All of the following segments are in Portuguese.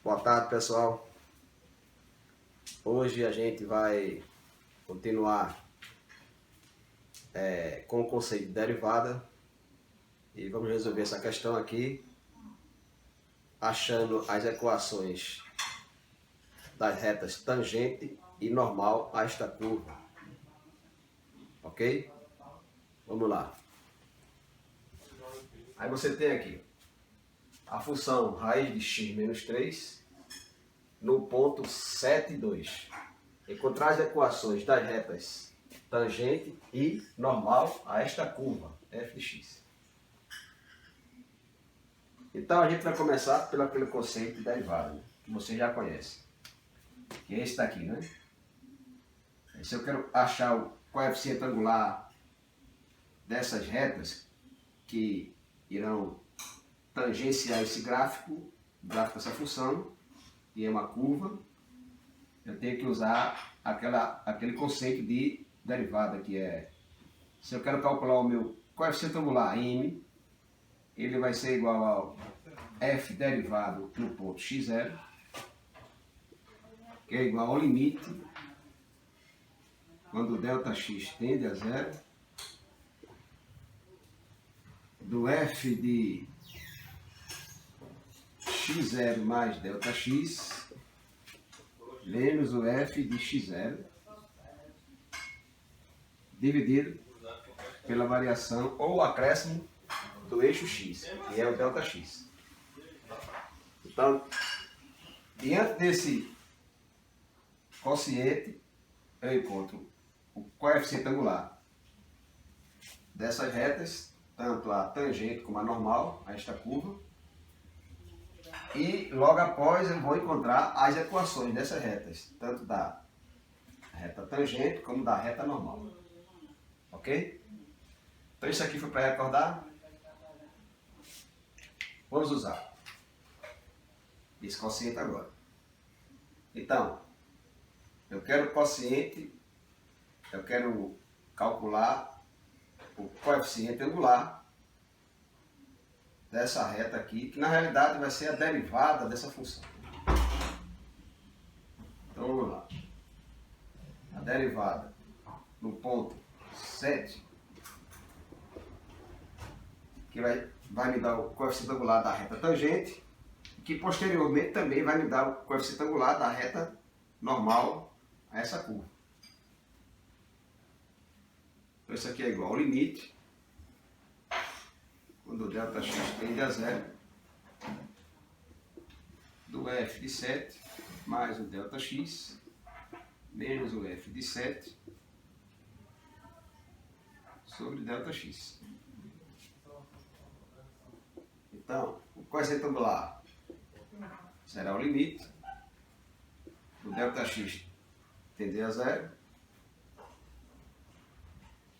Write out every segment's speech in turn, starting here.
Boa tarde, pessoal. Hoje a gente vai continuar com o conceito de derivada e vamos resolver essa questão aqui achando as equações das retas tangente e normal a esta curva. Ok? Vamos lá. Aí você tem aqui a função raiz de x menos 3 no ponto 7, 2. Encontrar as equações das retas tangente e normal a esta curva, f de x. Então a gente vai começar pelo aquele conceito de derivada, né, que você já conhece, que é esse daqui, né? Se eu quero achar o coeficiente angular dessas retas que irão tangenciar esse gráfico dessa função, que é uma curva, eu tenho que usar aquele conceito de derivada, que é, se eu quero calcular o meu coeficiente angular m, ele vai ser igual ao f derivado no ponto x0, que é igual ao limite, quando ΔX tende a zero, do f de x0 mais ΔX, menos o f de x0, dividido pela variação ou acréscimo do eixo x, que é o ΔX. Então, diante desse quociente, eu encontro o coeficiente angular dessas retas, tanto a tangente como a normal, a esta curva, e logo após eu vou encontrar as equações dessas retas, tanto da reta tangente como da reta normal. Ok? Então isso aqui foi para recordar. Vamos usar esse quociente agora. Então, eu quero calcular o coeficiente angular dessa reta aqui, que na realidade vai ser a derivada dessa função. Então vamos lá. A derivada no ponto 7, que vai me dar o coeficiente angular da reta tangente, que posteriormente também vai me dar o coeficiente angular da reta normal a essa curva. Então isso aqui é igual ao limite, quando o ΔX tende a zero, do f de 7 mais o ΔX, menos o f de 7 sobre ΔX. Então, o coeficiente angular será o limite, o ΔX tender a zero.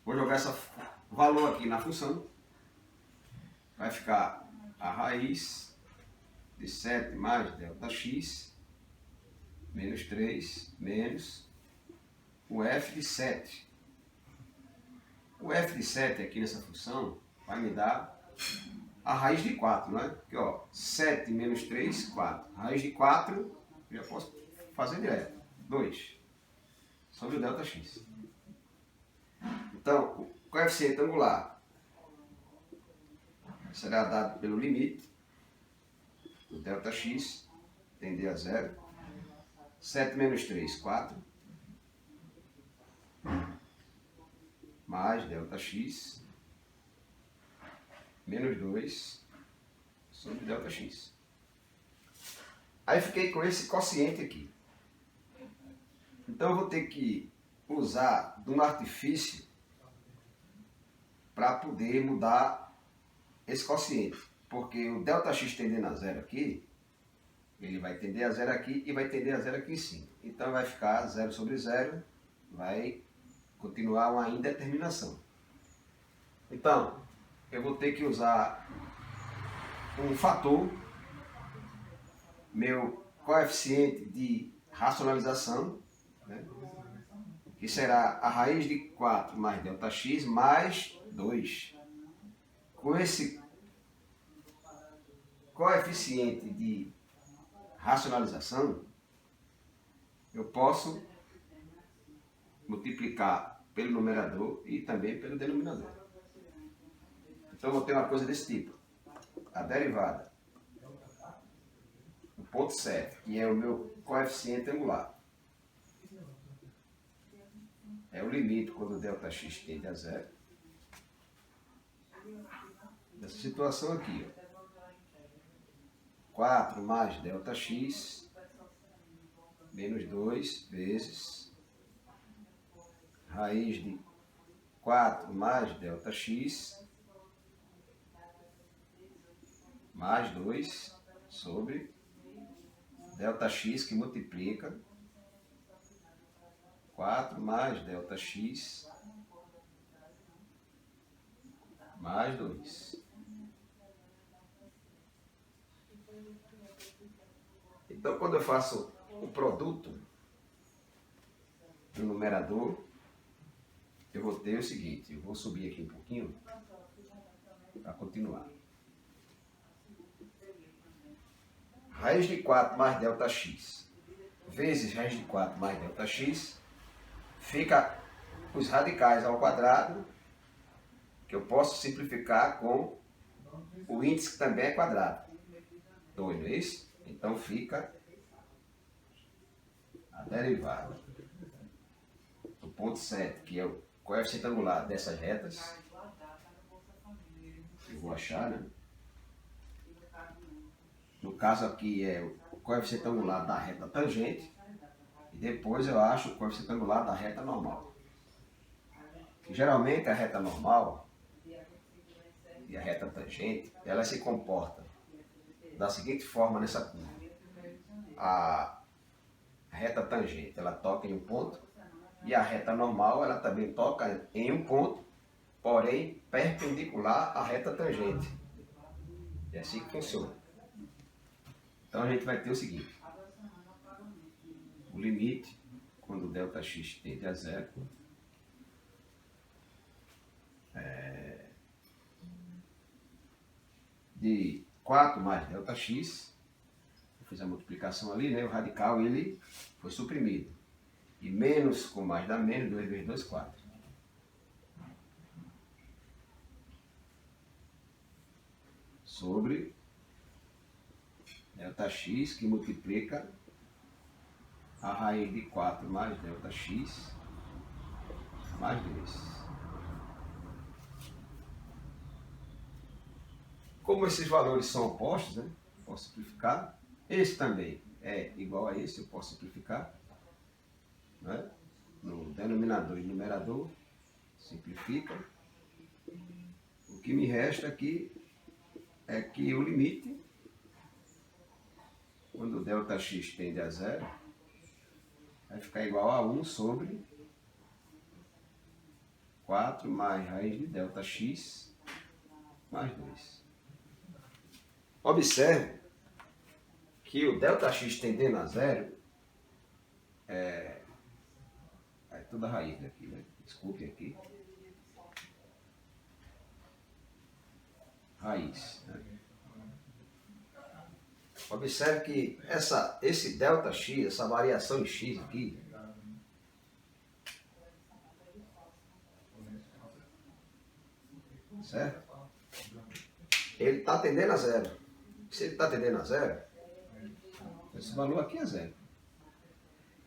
Vou jogar esse valor aqui na função. Vai ficar a raiz de 7 mais ΔX, menos 3, menos o f de 7. O f de 7 aqui nessa função vai me dar a raiz de 4, não é? Porque, ó, 7 menos 3, 4. Raiz de 4, já posso fazer direto. 2 sobre o ΔX. Então, o coeficiente angular será dado pelo limite do ΔX tender a zero. 7 menos 3, 4. Mais ΔX menos 2 sobre ΔX. Aí fiquei com esse quociente aqui. Então eu vou ter que usar de um artifício para poder mudar esse quociente. Porque o ΔX tendendo a zero aqui, ele vai tender a zero aqui e vai tender a zero aqui em cima. Então vai ficar 0 sobre 0, vai continuar uma indeterminação. Então, eu vou ter que usar um fator, meu coeficiente de racionalização, né, que será a raiz de 4 mais ΔX mais 2. Com esse coeficiente de racionalização, eu posso multiplicar pelo numerador e também pelo denominador. Então eu vou ter uma coisa desse tipo. A derivada do ponto 7, que é o meu coeficiente angular, é o limite quando ΔX tende a zero. Nessa situação aqui, ó. 4 mais ΔX menos 2 vezes raiz de 4 mais ΔX mais 2 sobre ΔX que multiplica 4 mais ΔX mais 2. Então, quando eu faço o produto no numerador, eu vou ter o seguinte, eu vou subir aqui um pouquinho para continuar. Raiz de 4 mais ΔX vezes raiz de 4 mais ΔX fica os radicais ao quadrado, que eu posso simplificar com o índice que também é quadrado. 2, não é isso? Então fica a derivada do ponto 7, que é o coeficiente angular dessas retas. Eu vou achar, né? No caso aqui é o coeficiente angular da reta tangente. E depois eu acho o coeficiente angular da reta normal. Que geralmente a reta normal e a reta tangente, ela se comporta da seguinte forma nessa curva. A reta tangente, ela toca em um ponto, e a reta normal, ela também toca em um ponto, porém perpendicular à reta tangente. É assim que funciona. Então a gente vai ter o seguinte: o limite, quando ΔX tende a zero, de 4 mais ΔX, eu fiz a multiplicação ali, né? O radical ele foi suprimido. E menos com mais dá menos, 2 vezes 2, 4. Sobre ΔX, que multiplica a raiz de 4 mais ΔX mais 2. Como esses valores são opostos, né? Posso simplificar. Esse também é igual a esse, eu posso simplificar. Né? No denominador e numerador, simplifica. O que me resta aqui é que o limite, quando ΔX tende a zero, vai ficar igual a 1 sobre 4 mais raiz de ΔX mais 2. Observe que o ΔX tendendo a zero é toda a raiz daqui, né? Desculpe aqui. Raiz. Né? Observe que esse ΔX, essa variação em x aqui, certo? Ele está tendendo a zero. Se ele está tendendo a zero, esse valor aqui é zero.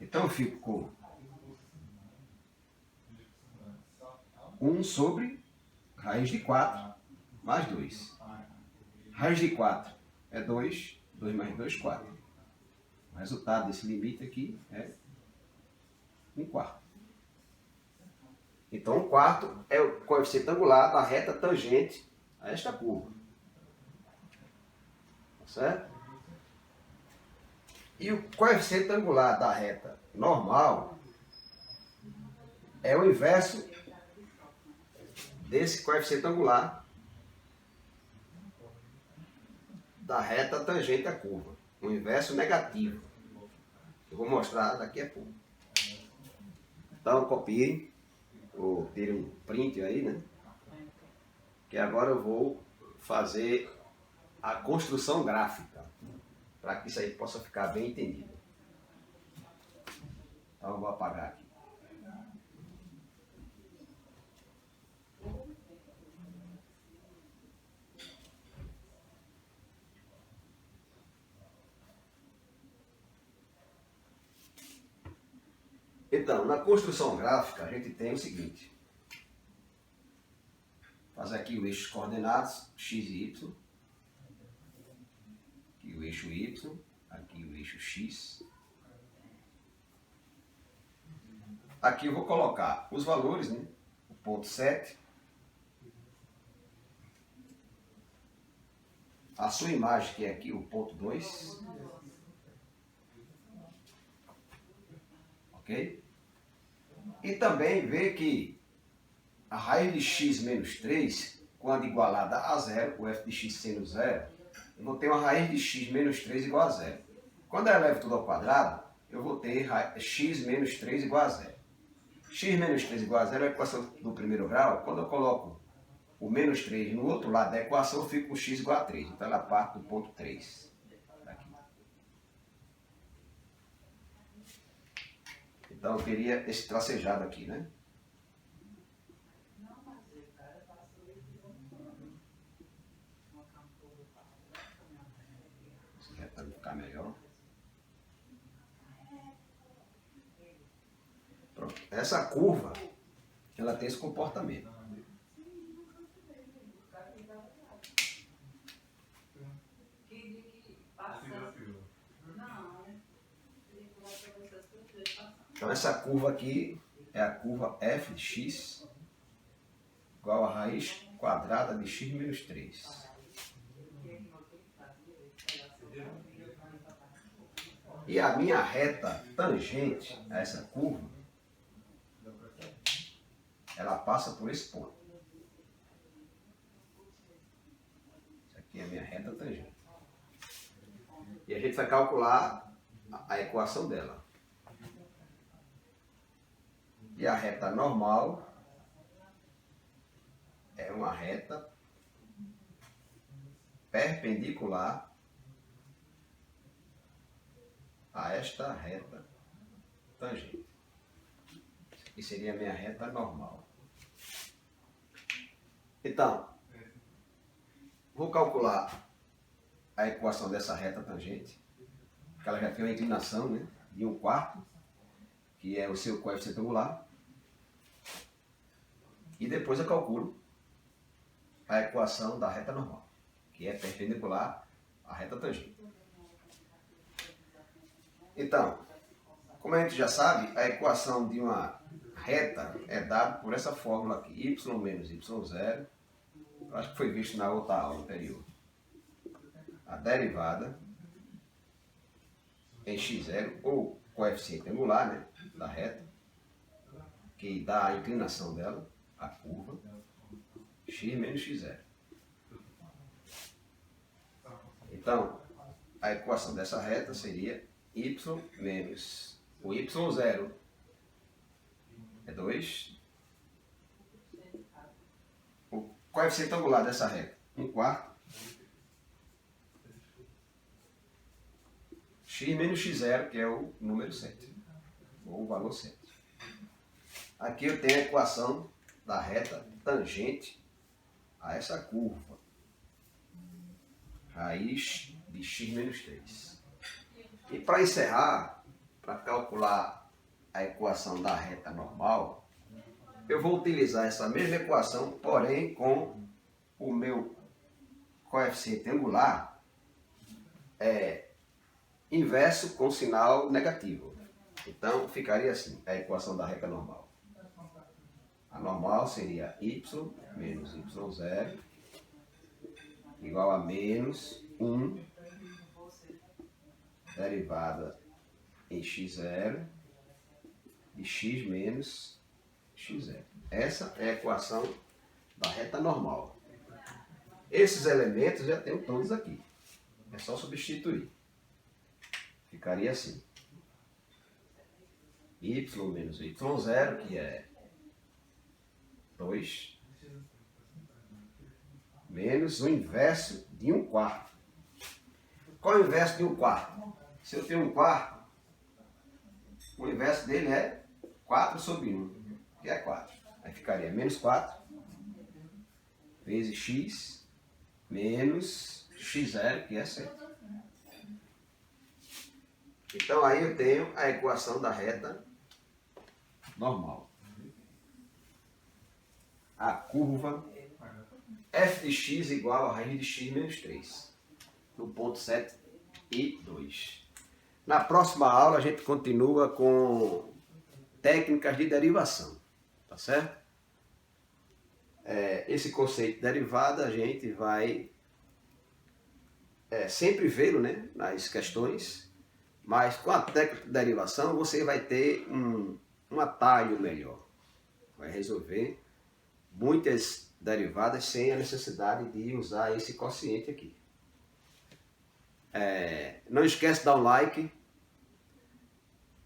Então eu fico com 1 sobre raiz de 4 mais 2. Raiz de 4 é 2, 2 mais 2, 4. O resultado desse limite aqui é 1/4. Então 1/4 é o coeficiente angular da reta tangente a esta curva. Tá certo? E o coeficiente angular da reta normal é o inverso desse coeficiente angular da reta tangente à curva. O inverso negativo. Eu vou mostrar daqui a pouco. Então copiem, ou tirem um print aí, né? Que agora eu vou fazer a construção gráfica para que isso aí possa ficar bem entendido. Então eu vou apagar aqui. Então, na construção gráfica, a gente tem o seguinte. Faz aqui o eixo coordenados, x e y. Aqui o eixo y, aqui o eixo x. Aqui eu vou colocar os valores, né? O ponto 7. A sua imagem, que é aqui o ponto 2. Ok? E também ver que a raiz de x menos 3, quando igualada a zero, o f de x sendo zero, eu vou ter uma raiz de x menos 3 igual a zero. Quando eu elevo tudo ao quadrado, eu vou ter x menos 3 igual a zero. X menos 3 igual a zero é a equação do primeiro grau. Quando eu coloco o menos 3 no outro lado da equação, eu fico com x igual a 3. Então ela parte do ponto 3. Aqui. Então eu queria esse tracejado aqui, né? Para ficar melhor. Pronto. Essa curva, ela tem esse comportamento. Então essa curva aqui é a curva f de x igual a raiz quadrada de x menos 3. E a minha reta tangente a essa curva, ela passa por esse ponto. Isso aqui é a minha reta tangente. E a gente vai calcular a equação dela. E a reta normal é uma reta perpendicular a esta reta tangente. Isso aqui seria a minha reta normal. Então, vou calcular a equação dessa reta tangente, porque ela já tem uma inclinação, né, de 1/4, que é o seu coeficiente angular. E depois eu calculo a equação da reta normal, que é perpendicular à reta tangente. Então, como a gente já sabe, a equação de uma reta é dada por essa fórmula aqui, y menos y0. Eu acho que foi visto na outra aula anterior. A derivada em x0, ou coeficiente angular, né, da reta, que dá a inclinação dela, a curva, x menos x0. Então, a equação dessa reta seria y menos o y0 é 2. O coeficiente angular dessa reta, 1/4. X menos x0, que é o número 7, ou o valor 7. Aqui eu tenho a equação da reta tangente a essa curva. Raiz de x menos 3. E para encerrar, para calcular a equação da reta normal, eu vou utilizar essa mesma equação, porém com o meu coeficiente angular inverso com sinal negativo. Então ficaria assim, a equação da reta normal. A normal seria y menos y0 igual a menos 1 derivada em x0 de x menos x0. Essa é a equação da reta normal. Esses elementos já tenho todos aqui. É só substituir. Ficaria assim. Y menos y0, que é 2, menos o inverso de 1/4. Qual é o inverso de um quarto? Se eu tenho um quarto, o inverso dele é 4 sobre 1, que é 4. Aí ficaria menos 4 vezes x menos x0, que é 7. Então aí eu tenho a equação da reta normal. A curva f de x igual a raiz de x menos 3. No ponto 7 e 2. Na próxima aula a gente continua com técnicas de derivação. Tá certo? Esse conceito de derivada a gente vai sempre vê-lo, né, nas questões, mas com a técnica de derivação você vai ter um atalho melhor. Vai resolver muitas derivadas sem a necessidade de usar esse quociente aqui. Não esquece de dar um like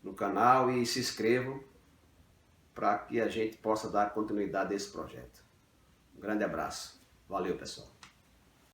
no canal e se inscreva para que a gente possa dar continuidade a esse projeto. Um grande abraço. Valeu, pessoal.